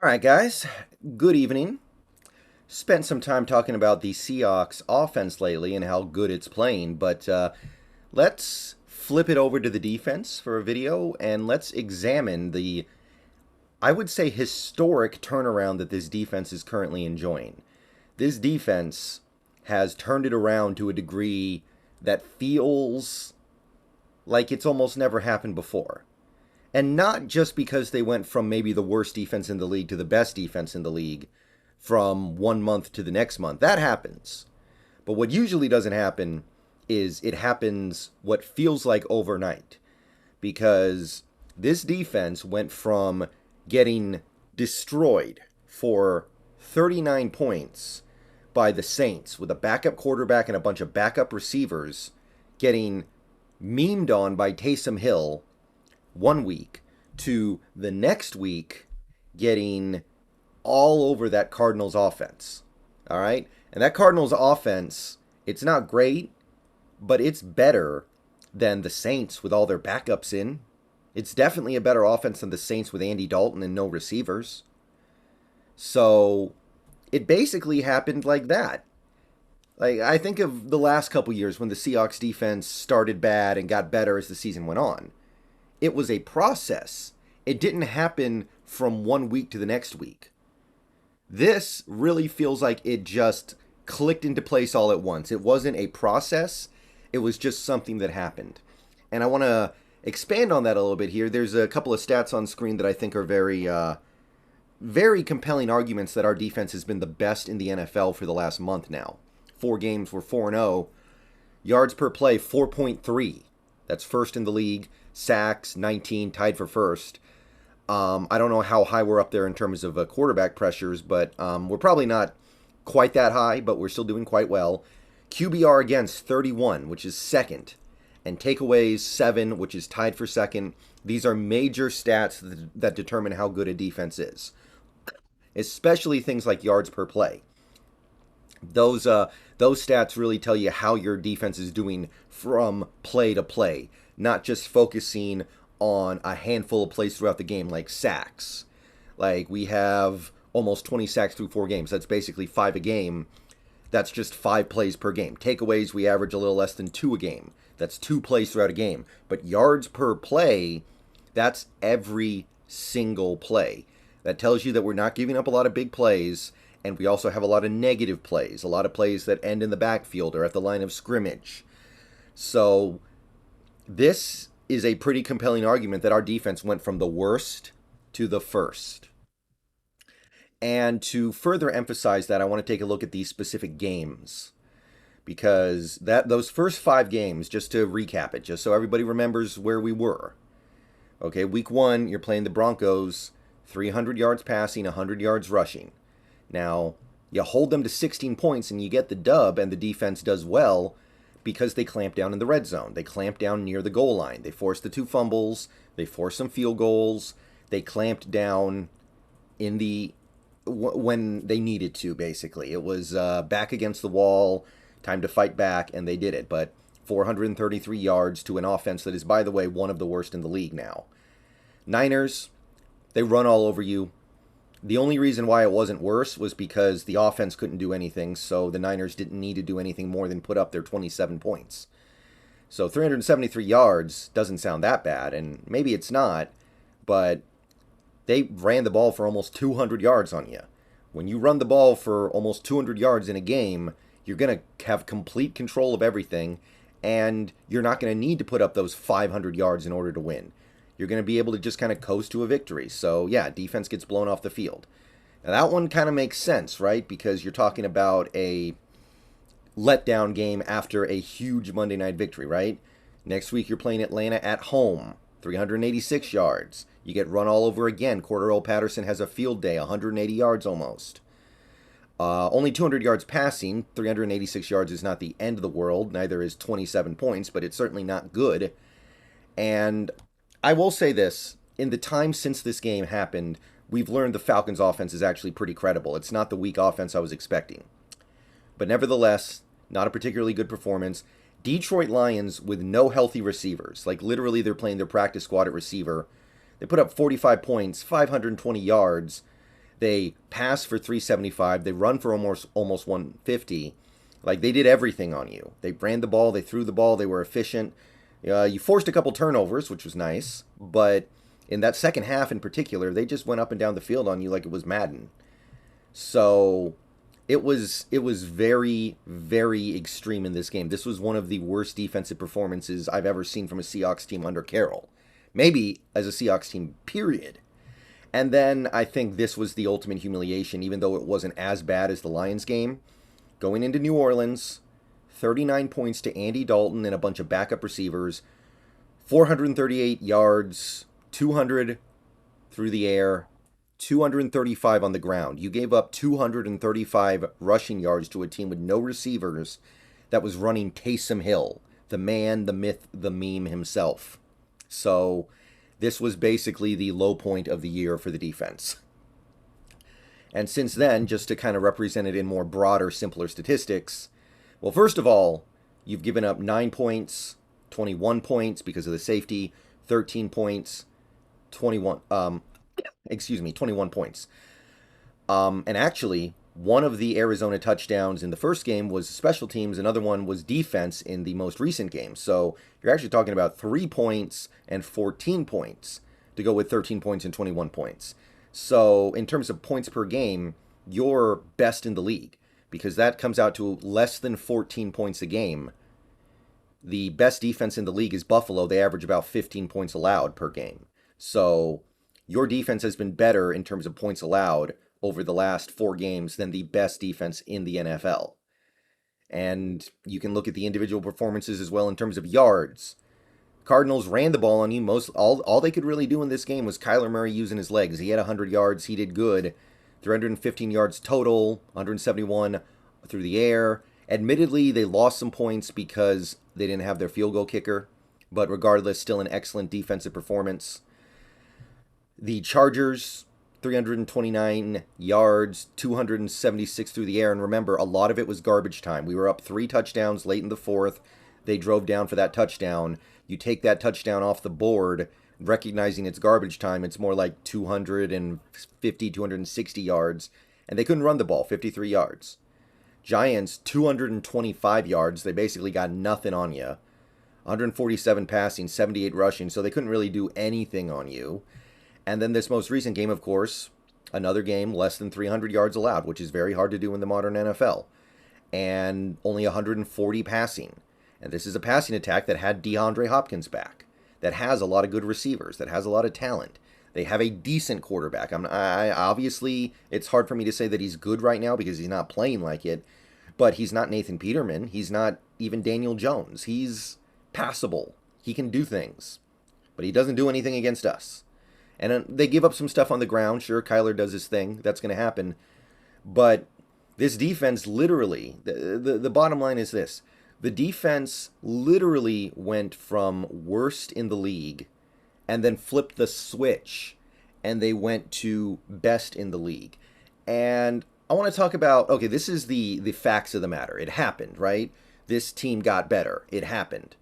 All right, guys. Good evening. Spent some time talking about the Seahawks offense lately and how good it's playing, but let's flip it over to the defense for a video and let's examine the, I would say, historic turnaround that this defense is currently enjoying. This defense has turned it around to a degree that feels like it's almost never happened before. And not just because they went from maybe the worst defense in the league to the best defense in the league from one month to the next month. That happens. But what usually doesn't happen is it happens what feels like overnight. Because this defense went from getting destroyed for 39 points by the Saints with a backup quarterback and a bunch of backup receivers, getting memed on by Taysom Hill one week, to the next week getting all over that Cardinals offense. All right? And that Cardinals offense, it's not great, but it's better than the Saints with all their backups in. It's definitely a better offense than the Saints with Andy Dalton and no receivers. So it basically happened like that. Like, I think of the last couple years when the Seahawks defense started bad and got better as the season went on. It was a process. It didn't happen from one week to the next week. This really feels like it just clicked into place all at once. It wasn't a process, it was just something that happened. And I want to expand on that a little bit here. There's a couple of stats on screen that I think are very compelling arguments that our defense has been the best in the NFL for the last month now. 4 games, we're 4-0. Yards per play, 4.3. That's first in the league. Sacks, 19, tied for first. I don't know how high we're up there in terms of quarterback pressures, but we're probably not quite that high, but we're still doing quite well. QBR against 31, which is second. And takeaways, 7, which is tied for second. These are major stats that determine how good a defense is, especially things like yards per play. Those stats really tell you how your defense is doing from play to play, not just focusing on a handful of plays throughout the game like sacks. Like, we have almost 20 sacks through 4 games. That's basically 5 a game. That's just 5 plays per game. Takeaways, we average a little less than 2 a game. That's 2 plays throughout a game. But yards per play, that's every single play. That tells you that we're not giving up a lot of big plays, and we also have a lot of negative plays, a lot of plays that end in the backfield or at the line of scrimmage. So this is a pretty compelling argument that our defense went from the worst to the first. And to further emphasize that, I want to take a look at these specific games, because those first 5 games, just to recap it, just so everybody remembers where we were. Okay, week 1, you're playing the Broncos, 300 yards passing, 100 yards rushing. Now, you hold them to 16 points and you get the dub, and the defense does well because they clamp down in the red zone. They clamp down near the goal line. They forced the 2 fumbles. They forced some field goals. They clamped down in the when they needed to, basically. It was back against the wall, time to fight back, and they did it. But 433 yards to an offense that is, by the way, one of the worst in the league now. Niners, they run all over you. The only reason why it wasn't worse was because the offense couldn't do anything, so the Niners didn't need to do anything more than put up their 27 points. So 373 yards doesn't sound that bad, and maybe it's not, but they ran the ball for almost 200 yards on you. When you run the ball for almost 200 yards in a game, you're going to have complete control of everything, and you're not going to need to put up those 500 yards in order to win. You're going to be able to just kind of coast to a victory. So, yeah, defense gets blown off the field. Now, that one kind of makes sense, right? Because you're talking about a letdown game after a huge Monday night victory, right? Next week, you're playing Atlanta at home, 386 yards. You get run all over again. Cordero Patterson has a field day, 180 yards almost. Only 200 yards passing. 386 yards is not the end of the world. Neither is 27 points, but it's certainly not good. And I will say this, in the time since this game happened, we've learned the Falcons' offense is actually pretty credible. It's not the weak offense I was expecting. But nevertheless, not a particularly good performance. Detroit Lions with no healthy receivers. Like, literally, they're playing their practice squad at receiver. They put up 45 points, 520 yards. They pass for 375. They run for almost 150. Like, they did everything on you. They ran the ball. They threw the ball. They were efficient. You forced a couple turnovers, which was nice. But in that second half in particular, they just went up and down the field on you like it was Madden. So it was very, very extreme in this game. This was one of the worst defensive performances I've ever seen from a Seahawks team under Carroll. Maybe as a Seahawks team, period. And then I think this was the ultimate humiliation, even though it wasn't as bad as the Lions game. Going into New Orleans, 39 points to Andy Dalton and a bunch of backup receivers, 438 yards, 200 through the air, 235 on the ground. You gave up 235 rushing yards to a team with no receivers that was running Taysom Hill, the man, the myth, the meme himself. So this was basically the low point of the year for the defense. And since then, just to kind of represent it in more broader, simpler statistics, well, first of all, you've given up 9 points, 21 points because of the safety, 13 points, 21 points. And actually, one of the Arizona touchdowns in the first game was special teams. Another one was defense in the most recent game. So you're actually talking about 3 points and 14 points to go with 13 points and 21 points. So in terms of points per game, you're best in the league because that comes out to less than 14 points a game. The best defense in the league is Buffalo. They average about 15 points allowed per game. So your defense has been better in terms of points allowed over the last 4 games than the best defense in the NFL. And you can look at the individual performances as well in terms of yards. Cardinals ran the ball on you. All they could really do in this game was Kyler Murray using his legs. He had 100 yards. He did good. 315 yards total, 171 through the air. Admittedly, they lost some points because they didn't have their field goal kicker. But regardless, still an excellent defensive performance. The Chargers, 329 yards, 276 through the air. And remember, a lot of it was garbage time. We were up 3 touchdowns late in the fourth. They drove down for that touchdown. You take that touchdown off the board, recognizing it's garbage time, it's more like 250, 260 yards. And they couldn't run the ball, 53 yards. Giants, 225 yards. They basically got nothing on you. 147 passing, 78 rushing, so they couldn't really do anything on you. And then this most recent game, of course, another game less than 300 yards allowed, which is very hard to do in the modern NFL. And only 140 passing. And this is a passing attack that had DeAndre Hopkins back, that has a lot of good receivers, that has a lot of talent. They have a decent quarterback. Obviously, it's hard for me to say that he's good right now because he's not playing like it. But he's not Nathan Peterman. He's not even Daniel Jones. He's passable. He can do things. But he doesn't do anything against us. And they give up some stuff on the ground. Sure, Kyler does his thing. That's going to happen. But this defense literally, the bottom line is this. The defense literally went from worst in the league and then flipped the switch and they went to best in the league. And I want to talk about, okay, this is the facts of the matter. It happened, right? This team got better. It happened.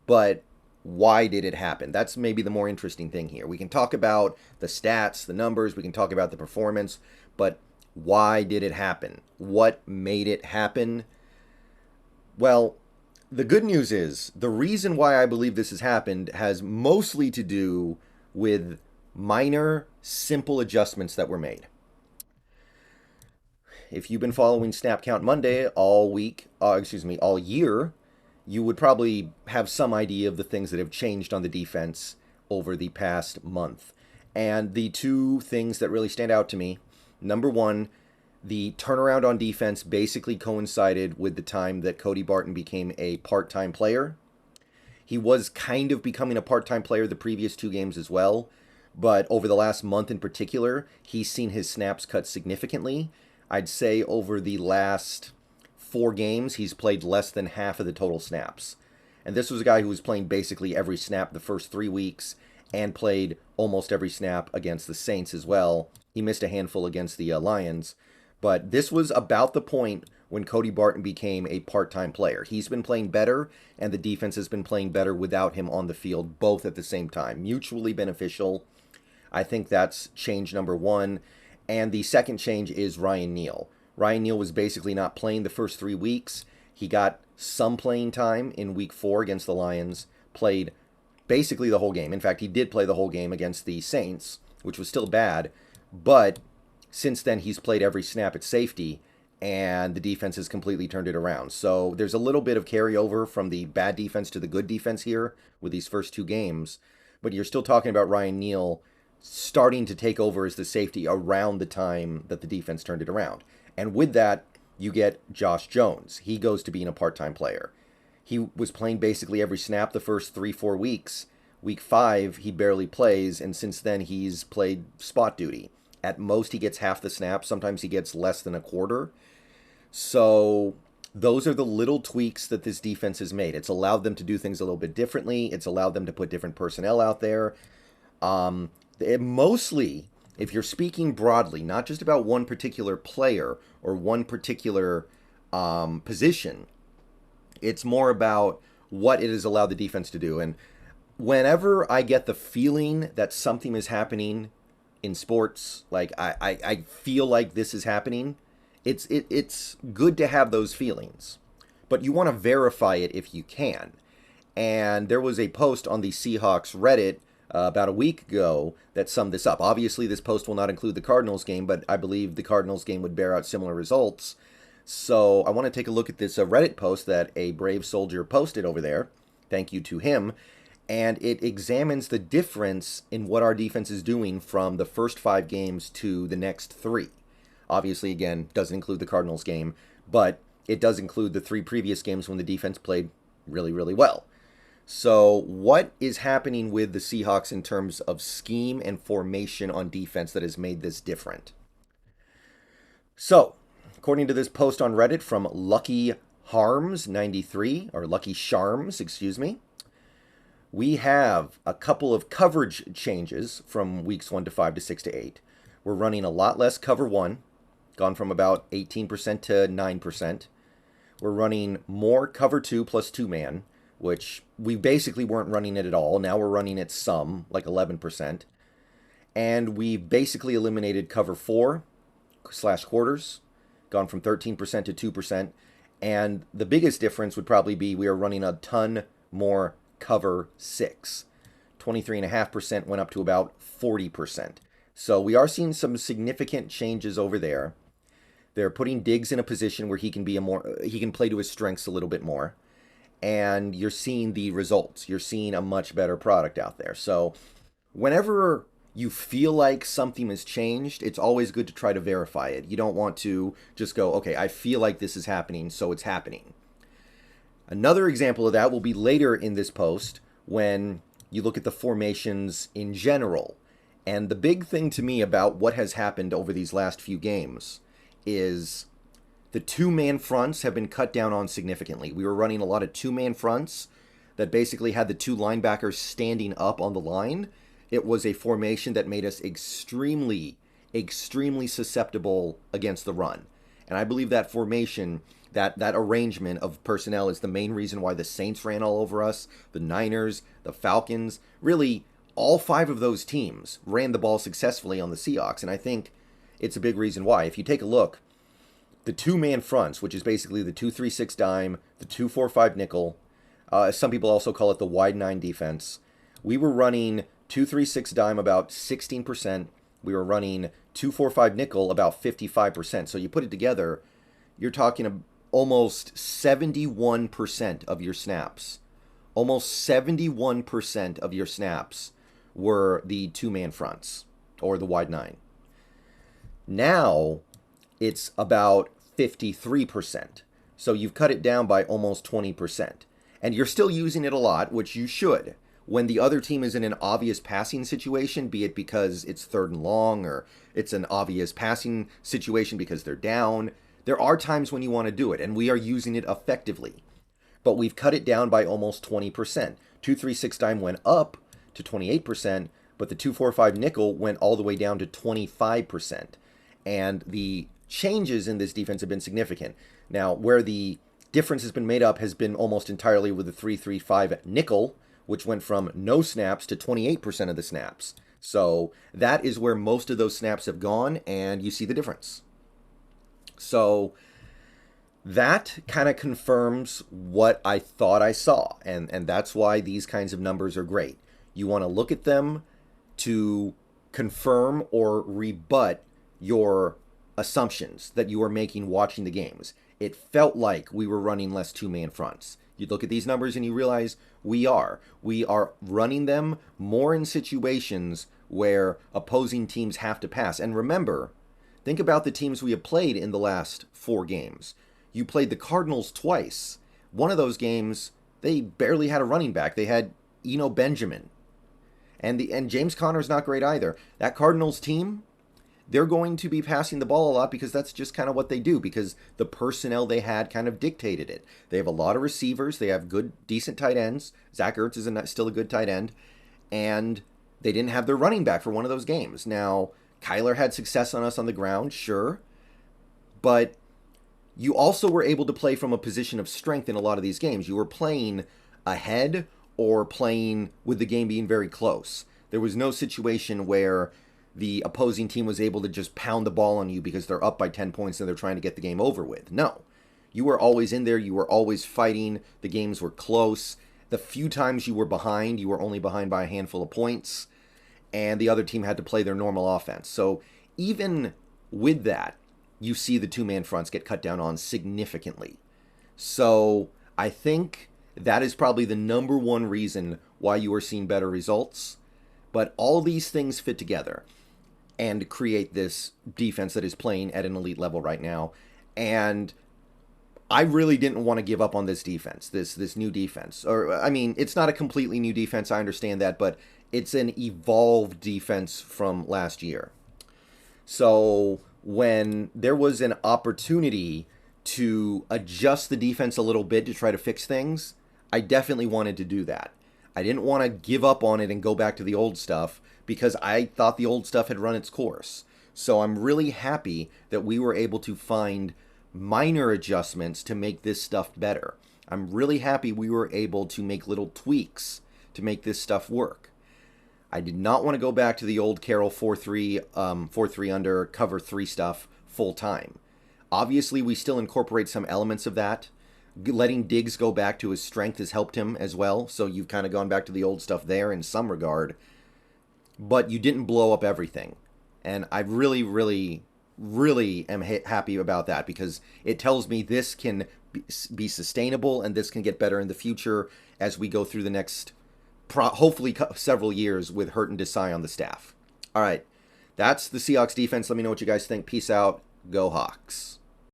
But why did it happen? That's maybe the more interesting thing here. We can talk about the stats, the numbers, we can talk about the performance, but why did it happen? What made it happen? Well, the good news is the reason why I believe this has happened has mostly to do with minor, simple adjustments that were made. If you've been following Snap Count Monday all year, you would probably have some idea of the things that have changed on the defense over the past month. And the 2 things that really stand out to me, number 1, the turnaround on defense basically coincided with the time that Cody Barton became a part-time player. He was kind of becoming a part-time player the previous 2 games as well, but over the last month in particular, he's seen his snaps cut significantly. I'd say over the last 4 games, he's played less than half of the total snaps. And this was a guy who was playing basically every snap the first 3 weeks and played almost every snap against the Saints as well. He missed a handful against the Lions. But this was about the point when Cody Barton became a part-time player. He's been playing better, and the defense has been playing better without him on the field, both at the same time. Mutually beneficial. I think that's change number 1. And the second change is Ryan Neal. Ryan Neal was basically not playing the first 3 weeks. He got some playing time in week 4 against the Lions, played basically the whole game. In fact, he did play the whole game against the Saints, which was still bad. But since then, he's played every snap at safety, and the defense has completely turned it around. So there's a little bit of carryover from the bad defense to the good defense here with these first 2 games. But you're still talking about Ryan Neal starting to take over as the safety around the time that the defense turned it around. And with that, you get Josh Jones. He goes to being a part-time player. He was playing basically every snap the first 3-4 weeks. Week 5, he barely plays, and since then he's played spot duty. At most, he gets half the snaps. Sometimes he gets less than a quarter. So those are the little tweaks that this defense has made. It's allowed them to do things a little bit differently. It's allowed them to put different personnel out there. Mostly, if you're speaking broadly, not just about one particular player or one particular position, it's more about what it has allowed the defense to do. And whenever I get the feeling that something is happening in sports, like I feel like this is happening, it's good to have those feelings. But you want to verify it if you can. And there was a post on the Seahawks Reddit about a week ago that summed this up. Obviously, this post will not include the Cardinals game, but I believe the Cardinals game would bear out similar results. So I want to take a look at this Reddit post that a brave soldier posted over there. Thank you to him. And it examines the difference in what our defense is doing from the first 5 games to the next 3. Obviously, again, doesn't include the Cardinals game, but it does include the 3 previous games when the defense played really, really well. So what is happening with the Seahawks in terms of scheme and formation on defense that has made this different? So, according to this post on Reddit from Lucky Harms 93, or Lucky Sharms, excuse me, we have a couple of coverage changes from weeks 1 to 5 to 6 to 8. We're running a lot less cover 1, gone from about 18% to 9%. We're running more cover 2 plus 2-man, which we basically weren't running it at all. Now we're running it some, like 11%. And we've basically eliminated cover 4/quarters, gone from 13% to 2%. And the biggest difference would probably be we are running a ton more cover 6. 23.5% went up to about 40%. So we are seeing some significant changes over there. They're putting Diggs in a position where he can play to his strengths a little bit more. And you're seeing the results. You're seeing a much better product out there. So whenever you feel like something has changed, it's always good to try to verify it. You don't want to just go, okay, I feel like this is happening, so it's happening. Another example of that will be later in this post when you look at the formations in general. And the big thing to me about what has happened over these last few games is the 2-man fronts have been cut down on significantly. We were running a lot of 2-man fronts that basically had the 2 linebackers standing up on the line. It was a formation that made us extremely, extremely susceptible against the run. And I believe that formation, that arrangement of personnel is the main reason why the Saints ran all over us, the Niners, the Falcons. Really, all 5 of those teams ran the ball successfully on the Seahawks. And I think it's a big reason why. If you take a look, the 2-man fronts, which is basically the 2-3-6 dime, the 2-4-5 nickel, some people also call it the wide 9 defense. We were running 2-3-6 dime about 16%. We were running 2-4-5 nickel about 55%. So you put it together, you're talking almost 71% of your snaps. Almost 71% of your snaps were the 2-man fronts or the wide 9. Now it's about 53%. So you've cut it down by almost 20%. And you're still using it a lot, which you should. When the other team is in an obvious passing situation, be it because it's 3rd and long or it's an obvious passing situation because they're down, there are times when you want to do it, and we are using it effectively. But we've cut it down by almost 20%. 2-3-6 dime went up to 28%, but the 2-4-5 nickel went all the way down to 25%. And the changes in this defense have been significant. Now, where the difference has been made up has been almost entirely with the 3-3-5 nickel, which went from no snaps to 28% of the snaps. So that is where most of those snaps have gone, and you see the difference. So that kind of confirms what I thought I saw, and that's why these kinds of numbers are great. You want to look at them to confirm or rebut your assumptions that you are making watching the games. It felt like we were running less two-man fronts. You look at these numbers and you realize we are running them more in situations where opposing teams have to pass. And remember, think about the teams we have played in the last 4 games. You played the Cardinals twice. One of those games, they barely had a running back. They had Eno Benjamin. And James Conner's not great either. That Cardinals team, they're going to be passing the ball a lot because that's just kind of what they do, because the personnel they had kind of dictated it. They have a lot of receivers. They have good, decent tight ends. Zach Ertz is still a good tight end. And they didn't have their running back for one of those games. Now, Kyler had success on us on the ground, sure. But you also were able to play from a position of strength in a lot of these games. You were playing ahead or playing with the game being very close. There was no situation where the opposing team was able to just pound the ball on you because they're up by 10 points and they're trying to get the game over with. No. You were always in there. You were always fighting. The games were close. The few times you were behind, you were only behind by a handful of points, and the other team had to play their normal offense. So even with that, you see the two-man fronts get cut down on significantly. So I think that is probably the number one reason why you are seeing better results. But all these things fit together and create this defense that is playing at an elite level right now. And I really didn't want to give up on this defense, this new defense. Or, I mean, it's not a completely new defense, I understand that, but it's an evolved defense from last year. So when there was an opportunity to adjust the defense a little bit to try to fix things, I definitely wanted to do that. I didn't want to give up on it and go back to the old stuff because I thought the old stuff had run its course. So I'm really happy that we were able to find minor adjustments to make this stuff better. I'm really happy we were able to make little tweaks to make this stuff work. I did not want to go back to the old Carroll 4-3 under cover 3 stuff full time. Obviously, we still incorporate some elements of that. Letting Diggs go back to his strength has helped him as well, so you've kind of gone back to the old stuff there in some regard. But you didn't blow up everything. And I really, really, really am happy about that, because it tells me this can be sustainable and this can get better in the future as we go through the next, hopefully, several years with Hurt and Desai on the staff. All right, that's the Seahawks defense. Let me know what you guys think. Peace out. Go Hawks.